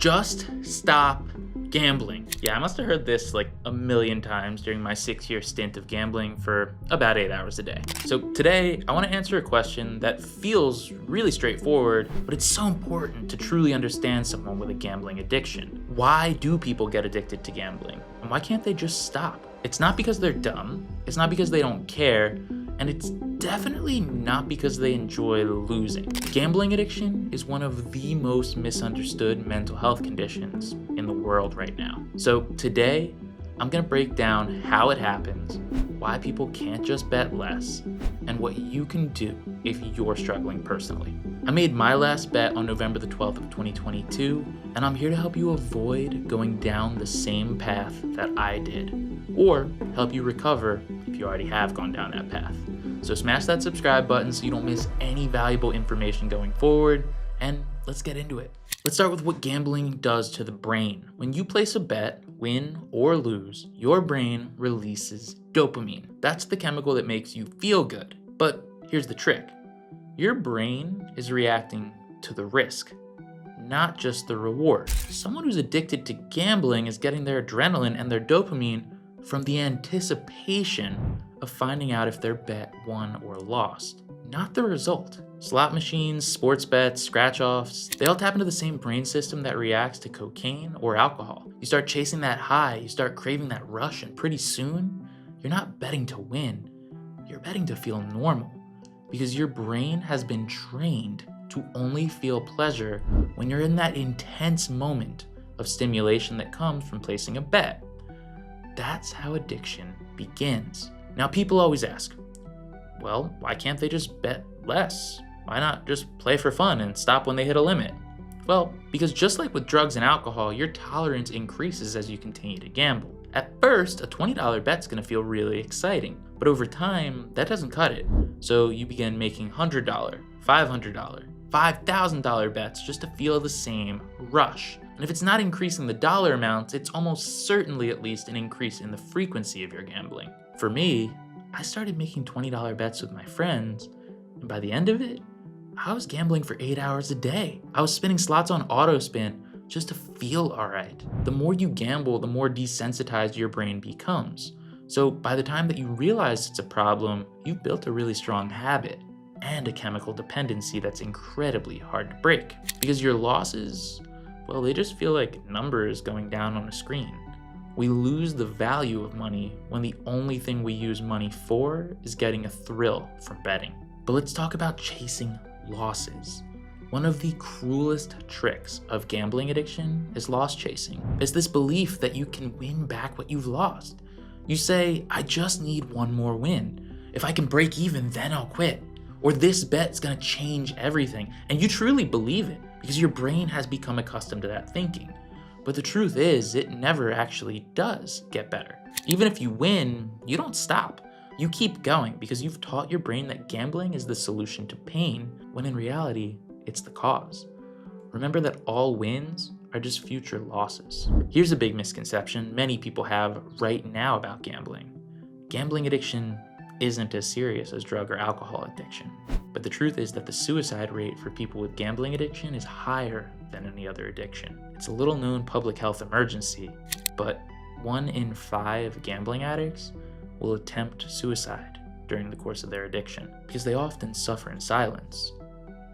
Just stop gambling. Yeah, I must have heard this like a million times during my 6-year stint of gambling for about 8 hours a day. So today, I want to answer a question that feels really straightforward, but it's so important to truly understand someone with a gambling addiction. Why do people get addicted to gambling? And why can't they just stop? It's not because they're dumb, it's not because they don't care, and it's definitely not because they enjoy losing. Gambling addiction is one of the most misunderstood mental health conditions in the world right now. So today, I'm gonna break down how it happens, why people can't just bet less, and what you can do if you're struggling personally. I made my last bet on November the 12th of 2022, and I'm here to help you avoid going down the same path that I did, or help you recover if you already have gone down that path. So smash that subscribe button so you don't miss any valuable information going forward, and let's get into it. Let's start with what gambling does to the brain. When you place a bet, win or lose, your brain releases dopamine. That's the chemical that makes you feel good. But here's the trick. Your brain is reacting to the risk, not just the reward. Someone who's addicted to gambling is getting their adrenaline and their dopamine from the anticipation of finding out if their bet won or lost, not the result. Slot machines, sports bets, scratch-offs, they all tap into the same brain system that reacts to cocaine or alcohol. You start chasing that high, you start craving that rush, and pretty soon, you're not betting to win, you're betting to feel normal, because your brain has been trained to only feel pleasure when you're in that intense moment of stimulation that comes from placing a bet. That's how addiction begins. Now, people always ask, well, why can't they just bet less? Why not just play for fun and stop when they hit a limit? Well, because just like with drugs and alcohol, your tolerance increases as you continue to gamble. At first, a $20 bet's gonna feel really exciting, but over time, that doesn't cut it. So you begin making $100, $500, $5,000 bets just to feel the same rush. And if it's not increasing the dollar amounts, it's almost certainly at least an increase in the frequency of your gambling. For me, I started making $20 bets with my friends, and by the end of it, I was gambling for 8 hours a day. I was spinning slots on auto spin just to feel alright. The more you gamble, the more desensitized your brain becomes. So by the time that you realize it's a problem, you've built a really strong habit and a chemical dependency that's incredibly hard to break. Because your losses, well, they just feel like numbers going down on a screen. We lose the value of money when the only thing we use money for is getting a thrill from betting. But let's talk about chasing losses. One of the cruelest tricks of gambling addiction is loss chasing. It's this belief that you can win back what you've lost. You say, I just need one more win. If I can break even, then I'll quit. Or this bet's gonna change everything. And you truly believe it because your brain has become accustomed to that thinking. But the truth is, it never actually does get better. Even if you win, you don't stop. You keep going because you've taught your brain that gambling is the solution to pain, when in reality, it's the cause. Remember that all wins are just future losses. Here's a big misconception many people have right now about gambling. Gambling addiction isn't as serious as drug or alcohol addiction. But the truth is that the suicide rate for people with gambling addiction is higher than any other addiction. It's a little known public health emergency, but 1 in 5 gambling addicts will attempt suicide during the course of their addiction because they often suffer in silence.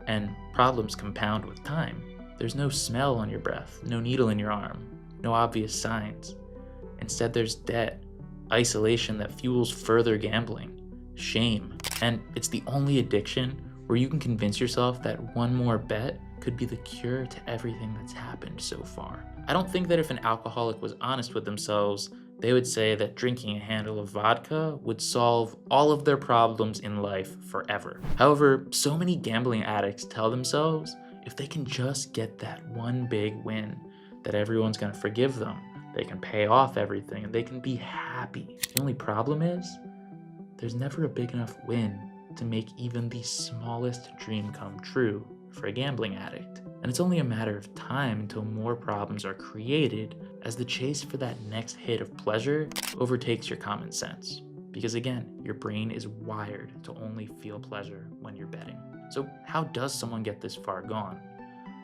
And problems compound with time. There's no smell on your breath, no needle in your arm, no obvious signs. Instead, there's debt, isolation that fuels further gambling, shame, and it's the only addiction where you can convince yourself that one more bet could be the cure to everything that's happened so far. I don't think that if an alcoholic was honest with themselves, they would say that drinking a handle of vodka would solve all of their problems in life forever. However, so many gambling addicts tell themselves if they can just get that one big win, that everyone's gonna forgive them, they can pay off everything, and they can be happy. The only problem is, there's never a big enough win to make even the smallest dream come true for a gambling addict. And it's only a matter of time until more problems are created as the chase for that next hit of pleasure overtakes your common sense. Because again, your brain is wired to only feel pleasure when you're betting. So how does someone get this far gone?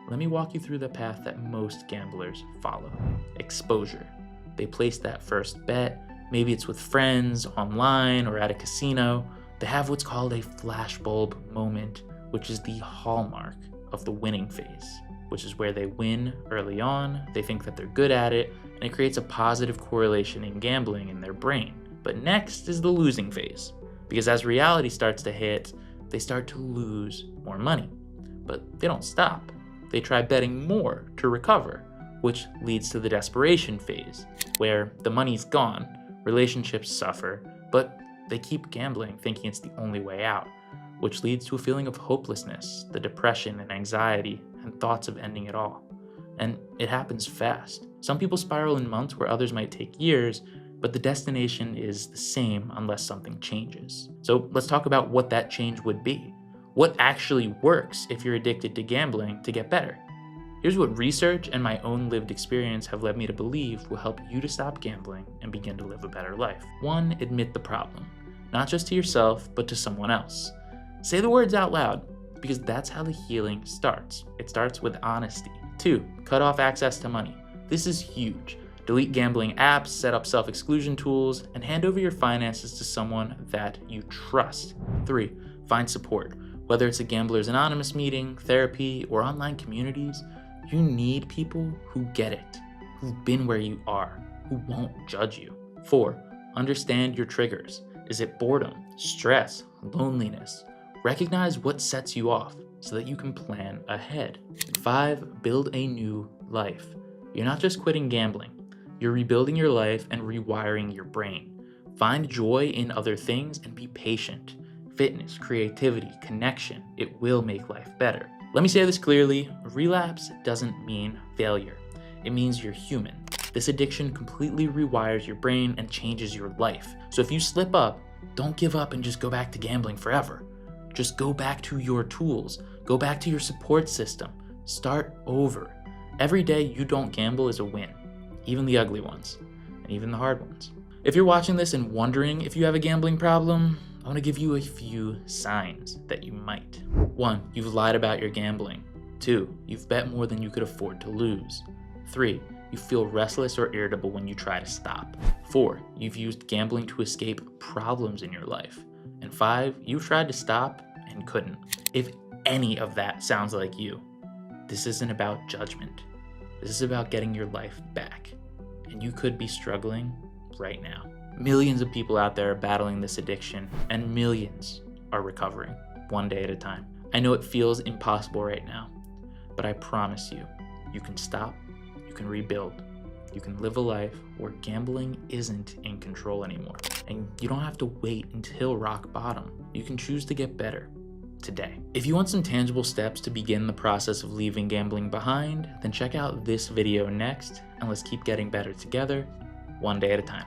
Let me walk you through the path that most gamblers follow. Exposure. They place that first bet. Maybe it's with friends, online, or at a casino. They have what's called a flashbulb moment, which is the hallmark of the winning phase, which is where they win early on. They think that they're good at it, and it creates a positive correlation in gambling in their brain. But next is the losing phase, because as reality starts to hit, they start to lose more money. But they don't stop. They try betting more to recover, which leads to the desperation phase, where the money's gone, relationships suffer, but they keep gambling thinking it's the only way out, which leads to a feeling of hopelessness, the depression and anxiety, and thoughts of ending it all. And it happens fast. Some people spiral in months where others might take years, but the destination is the same unless something changes. So let's talk about what that change would be. What actually works if you're addicted to gambling to get better? Here's what research and my own lived experience have led me to believe will help you to stop gambling and begin to live a better life. 1, admit the problem, not just to yourself, but to someone else. Say the words out loud, because that's how the healing starts. It starts with honesty. 2, cut off access to money. This is huge. Delete gambling apps, set up self-exclusion tools, and hand over your finances to someone that you trust. 3, find support. Whether it's a Gamblers Anonymous meeting, therapy, or online communities, you need people who get it, who've been where you are, who won't judge you. 4, understand your triggers. Is it boredom, stress, loneliness? Recognize what sets you off so that you can plan ahead. 5, build a new life. You're not just quitting gambling, you're rebuilding your life and rewiring your brain. Find joy in other things and be patient. Fitness, creativity, connection, it will make life better. Let me say this clearly, relapse doesn't mean failure. It means you're human. This addiction completely rewires your brain and changes your life. So if you slip up, don't give up and just go back to gambling forever. Just go back to your tools. Go back to your support system. Start over. Every day you don't gamble is a win, even the ugly ones, and even the hard ones. If you're watching this and wondering if you have a gambling problem, I want to give you a few signs that you might. 1, you've lied about your gambling. 2, you've bet more than you could afford to lose. 3, you feel restless or irritable when you try to stop. 4, you've used gambling to escape problems in your life. And 5, you've tried to stop and couldn't. If any of that sounds like you, this isn't about judgment. This is about getting your life back. And you could be struggling right now. Millions of people out there are battling this addiction, and millions are recovering one day at a time. I know it feels impossible right now, but I promise you, you can stop, you can rebuild, you can live a life where gambling isn't in control anymore. And you don't have to wait until rock bottom. You can choose to get better today. If you want some tangible steps to begin the process of leaving gambling behind, then check out this video next, and let's keep getting better together, one day at a time.